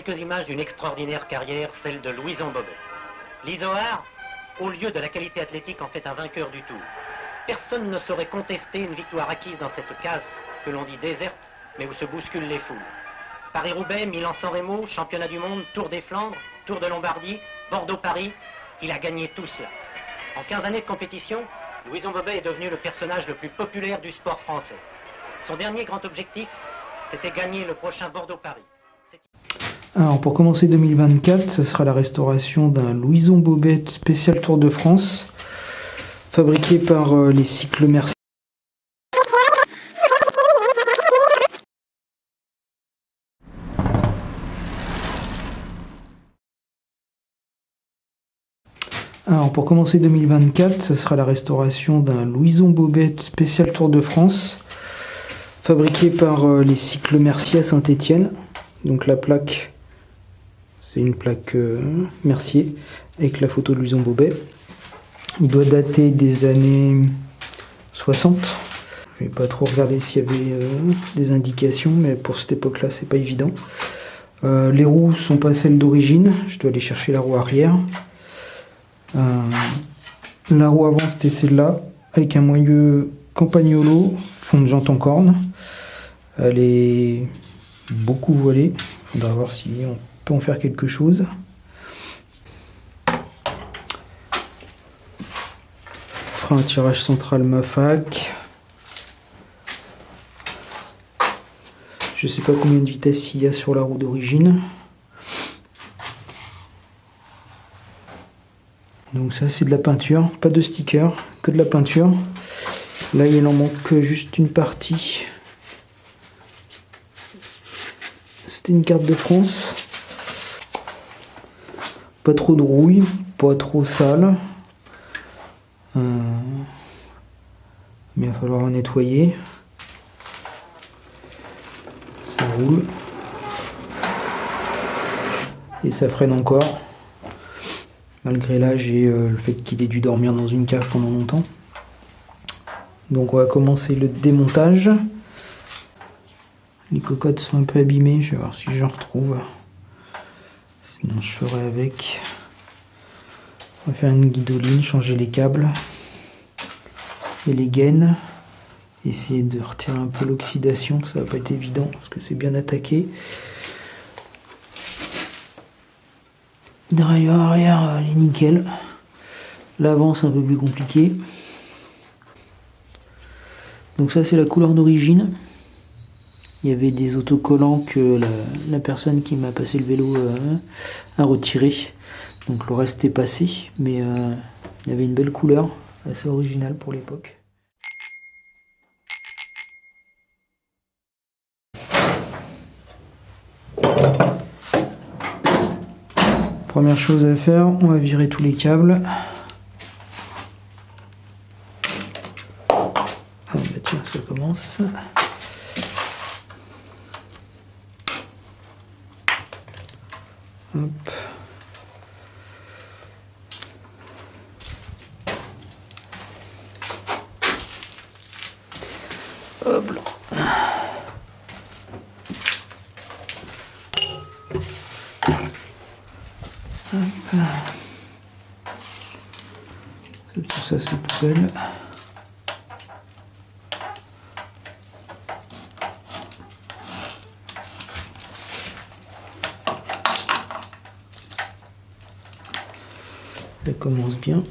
quelques images d'une extraordinaire carrière, celle de Louison Bobet. L'Izoard, au lieu de la qualité athlétique, en fait un vainqueur du Tour. Personne ne saurait contester une victoire acquise dans cette casse que l'on dit déserte, mais où se bousculent les foules. Paris-Roubaix, Milan-San Remo, championnat du monde, Tour des Flandres, Tour de Lombardie, Bordeaux-Paris, il a gagné tout cela. En 15 années de compétition, Louison Bobet est devenu le personnage le plus populaire du sport français. Son dernier grand objectif, c'était gagner le prochain Bordeaux-Paris. Alors pour commencer 2024, ce sera la restauration d'un Louison Bobet spécial Tour de France, fabriqué par les cycles Mercier. Alors pour commencer 2024, ce sera la restauration d'un Louison Bobet spécial Tour de France, fabriqué par les cycles Mercier à Saint-Étienne. Donc la plaque, c'est une plaque Mercier avec la photo de Louison Bobet. Il doit dater des années 60. Je vais pas trop regarder s'il y avait des indications, mais pour cette époque-là, c'est pas évident. Les roues sont pas celles d'origine. Je dois aller chercher la roue arrière. La roue avant, c'était celle-là, avec un moyeu Campagnolo, fond de jante en corne. Elle est beaucoup voilée. Il faudra voir si on peut en faire quelque chose. Frein à tirage central Mafac. Je sais pas combien de vitesse il y a sur la roue d'origine. Donc ça c'est de la peinture, pas de sticker, que de la peinture. Là il en manque juste une partie. C'était une carte de France. Pas trop de rouille, pas trop sale. Mais il va falloir nettoyer. Ça roule. Et ça freine encore. Malgré l'âge et le fait qu'il ait dû dormir dans une cave pendant longtemps. Donc on va commencer le démontage. Les cocottes sont un peu abîmées, je vais voir si j'en retrouve. Sinon je ferai avec. On va faire une guidoline, changer les câbles et les gaines. Essayer de retirer un peu l'oxydation, ça va pas être évident parce que c'est bien attaqué. Derrière, arrière, elle est nickel. L'avant, c'est un peu plus compliqué. Donc ça, c'est la couleur d'origine. Il y avait des autocollants que la personne qui m'a passé le vélo a retiré. Donc le reste est passé, mais il y avait une belle couleur, assez originale pour l'époque. Première chose à faire, on va virer tous les câbles. Ah bah tiens, ça commence. Hop. Hop là. Tout ça c'est poubelle. Ça commence bien.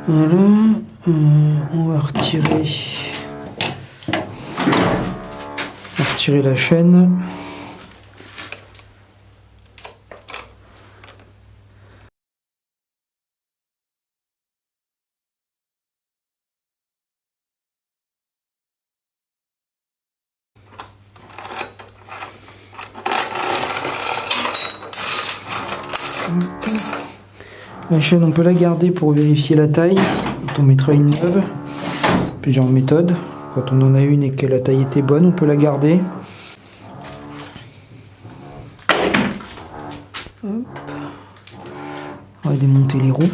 Voilà, on va retirer la chaîne. La chaîne, on peut la garder pour vérifier la taille. Quand on mettra une neuve, plusieurs méthodes. Quand on en a une et que la taille était bonne, on peut la garder. Hop. On va démonter les roues.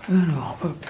Alors, hop.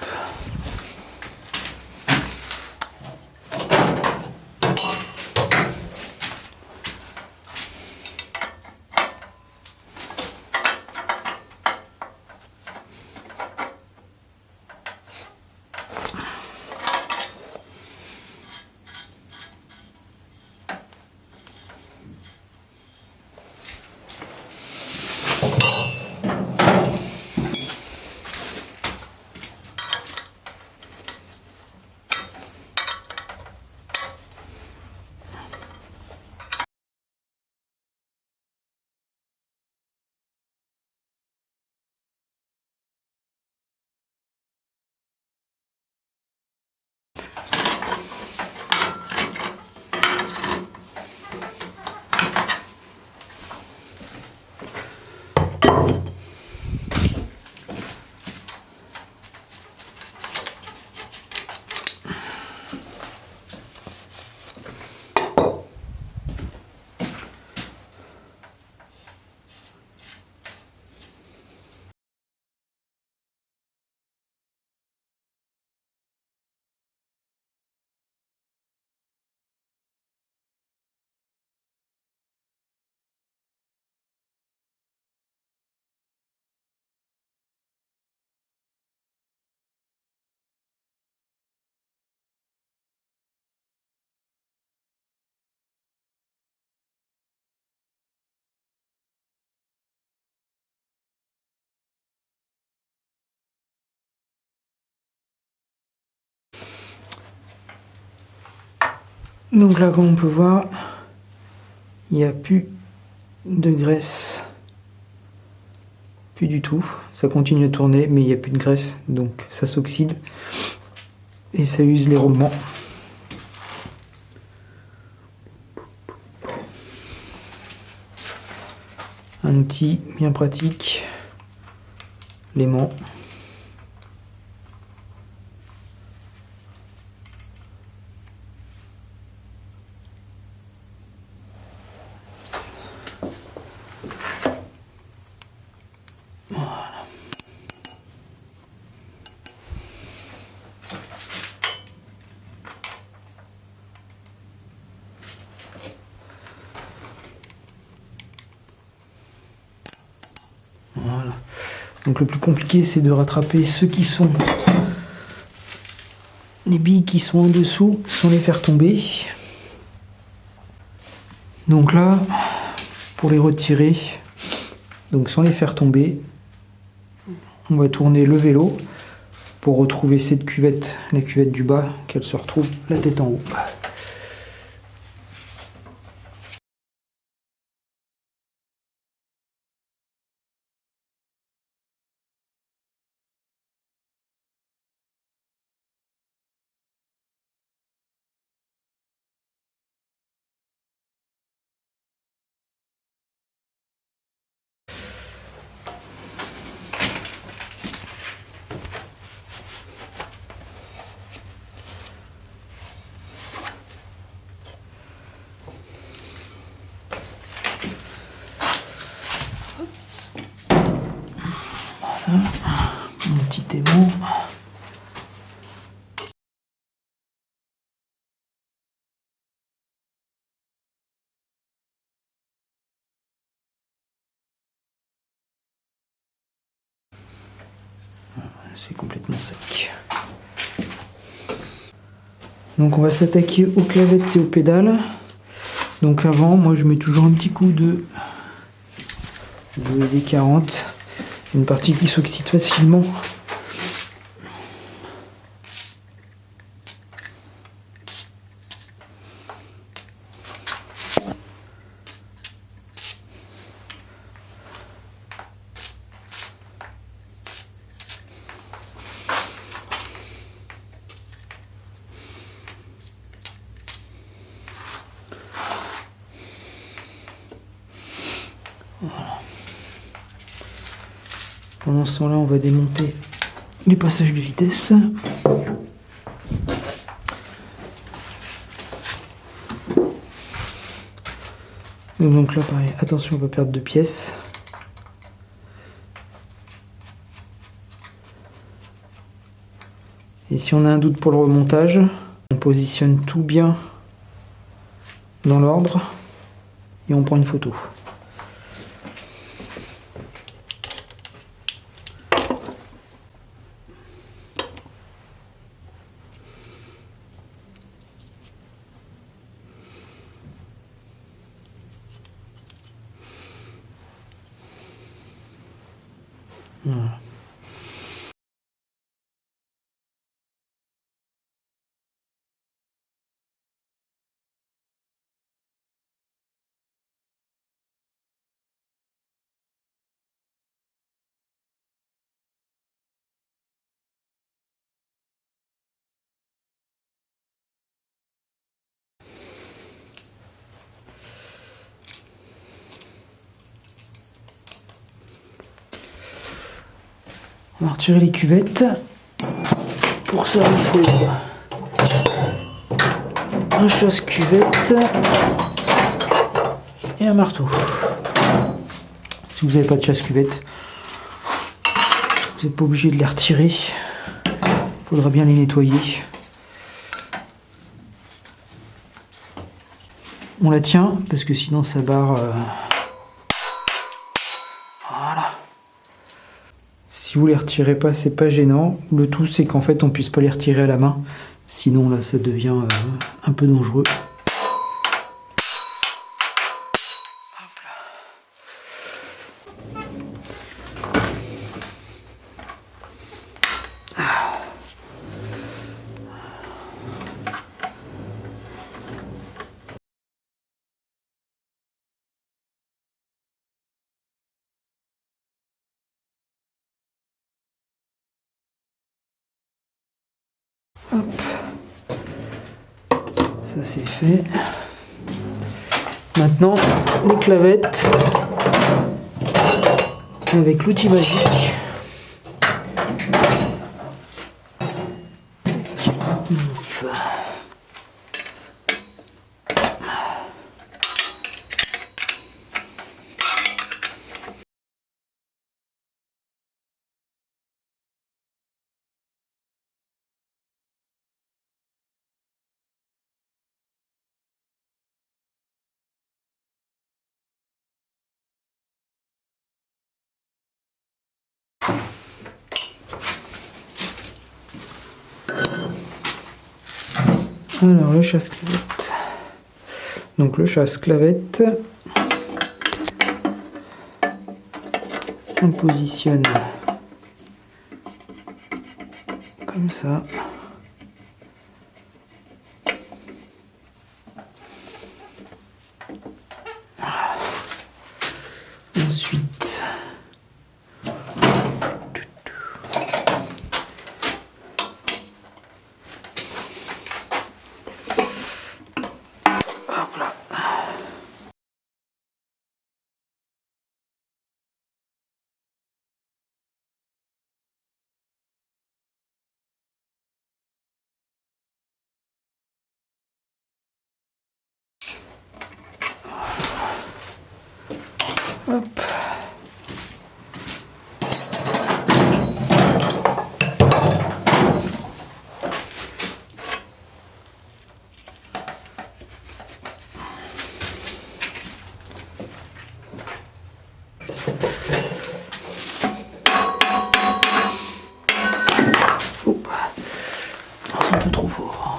Donc là, comme on peut voir, il n'y a plus de graisse. Plus du tout. Ça continue à tourner, mais il n'y a plus de graisse. Donc ça s'oxyde. Et ça use les romans. Un outil bien pratique. L'aimant. Voilà. Donc le plus compliqué, c'est de rattraper ceux qui sont les billes qui sont en dessous, sans les faire tomber. Donc là, pour les retirer, donc sans les faire tomber, on va tourner le vélo pour retrouver cette cuvette, la cuvette du bas, qu'elle se retrouve la tête en haut. Mon petit aimant. C'est complètement sec. Donc on va s'attaquer aux clavettes et aux pédales. Donc avant, moi je mets toujours un petit coup de WD-40. C'est une partie qui s'oxyde facilement. Voilà. Pendant ce temps-là, on va démonter les passages de vitesse. Donc là, pareil, attention, on va perdre 2 pièces. Et si on a un doute pour le remontage, on positionne tout bien dans l'ordre et on prend une photo. Voilà. On va retirer les cuvettes. Pour ça, il faut un chasse-cuvette et un marteau. Si vous n'avez pas de chasse-cuvette, vous n'êtes pas obligé de les retirer. Il faudra bien les nettoyer. On la tient parce que sinon ça barre. Voilà. Si vous les retirez pas, c'est pas gênant. Le tout, c'est qu'en fait, on puisse pas les retirer à la main. Sinon, là, ça devient un peu dangereux. Hop. Ça c'est fait. Maintenant, les clavettes avec l'outil magique. Alors le chasse-clavette. Donc le chasse-clavette, on positionne comme ça. Ensuite, hop là. Hop. Oh. C'est un peu trop fort.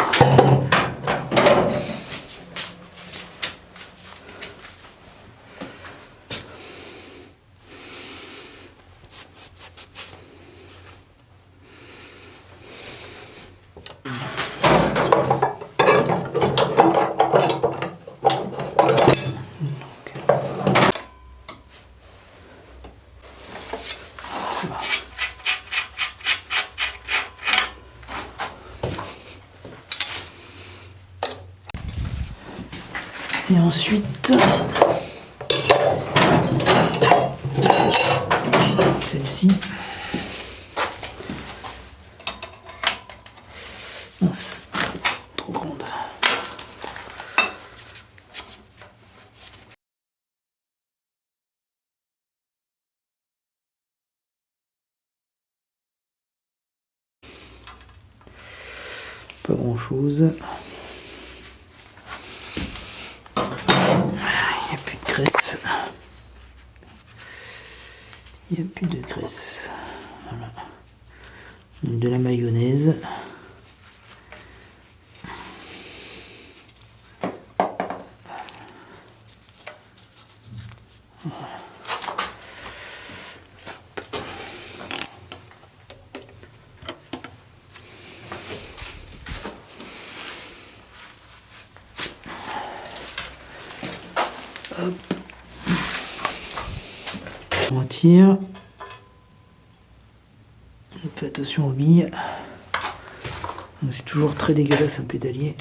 Et ensuite, celle-ci. Mince, trop grande. pas grand chose. Il n'y a plus de graisse. Il n'y a plus de graisse. Voilà. De la mayonnaise. Hop. On tire. On fait attention aux billes. C'est toujours très dégueulasse un pédalier.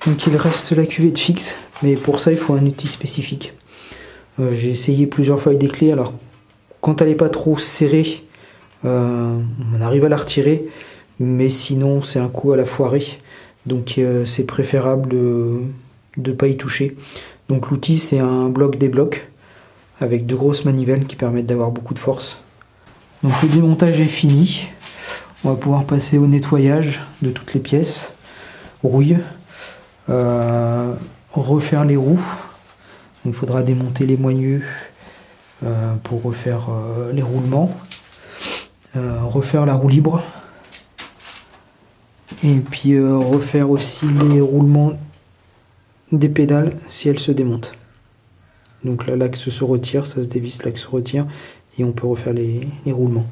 Donc il reste la cuvette fixe, mais pour ça il faut un outil spécifique. J'ai essayé plusieurs fois avec des clés, alors quand elle n'est pas trop serrée, on arrive à la retirer, mais sinon c'est un coup à la foirer, donc c'est préférable de ne pas y toucher. Donc l'outil c'est un bloc-débloc, avec deux grosses manivelles qui permettent d'avoir beaucoup de force. Donc le démontage est fini, on va pouvoir passer au nettoyage de toutes les pièces, rouille. Refaire les roues, il faudra démonter les moigneux pour refaire les roulements, refaire la roue libre et puis refaire aussi les roulements des pédales si elles se démontent. Donc là l'axe se retire, ça se dévisse, l'axe se retire et on peut refaire les roulements.